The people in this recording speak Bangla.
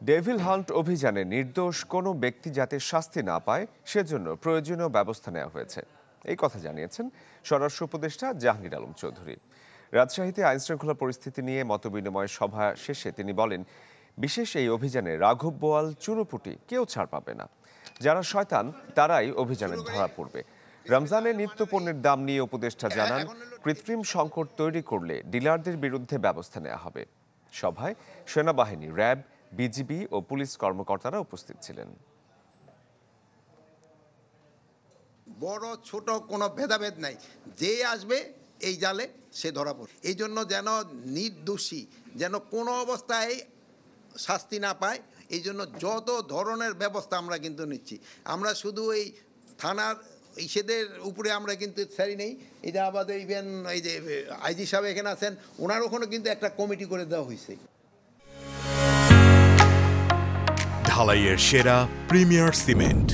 ডেভিল হান্ট অভিযানে নির্দোষ কোনো ব্যক্তি যাতে শাস্তি না পায় সেজন্য প্রয়োজনীয় ব্যবস্থা নেওয়া হয়েছে, এই কথা জানিয়েছেন স্বরাষ্ট্র উপদেষ্টা জাহাঙ্গীর আলম চৌধুরী। রাজশাহীতে আইনশৃঙ্খলা পরিস্থিতি নিয়ে মতবিনিময় সভা শেষে তিনি বলেন, বিশেষ এই অভিযানে রাঘব বোয়াল চুনোপুটি কেউ ছাড় পাবে না। যারা শয়তান তারাই অভিযানে ধরা পড়বে। রমজানে নিত্য পণ্যের দাম নিয়ে উপদেষ্টা জানান, কৃত্রিম সংকট তৈরি করলে ডিলারদের বিরুদ্ধে ব্যবস্থা নেওয়া হবে। সভায় সেনাবাহিনী, র্যাব, বিজিবি ও পুলিশ কর্মকর্তারা উপস্থিত ছিলেন। বড় ছোট কোনো ভেদাভেদ নাই, যে আসবে এই জালে সে ধরা পড়ে। এই জন্য যেন নির্দোষী যেন কোনো অবস্থায় শাস্তি না পায়, এই জন্য যত ধরনের ব্যবস্থা আমরা কিন্তু নিচ্ছি। আমরা শুধু এই থানার ইসেদের উপরে আমরা কিন্তু ছাড়ি নেই, এটা আমাদের ইভেন এই যে আইজি সাহেব এখানে আছেন, ওনার ওখানে কিন্তু একটা কমিটি করে দেওয়া হয়েছে। ঢালাইয়ের সেরা প্রিমিয়ার সিমেন্ট।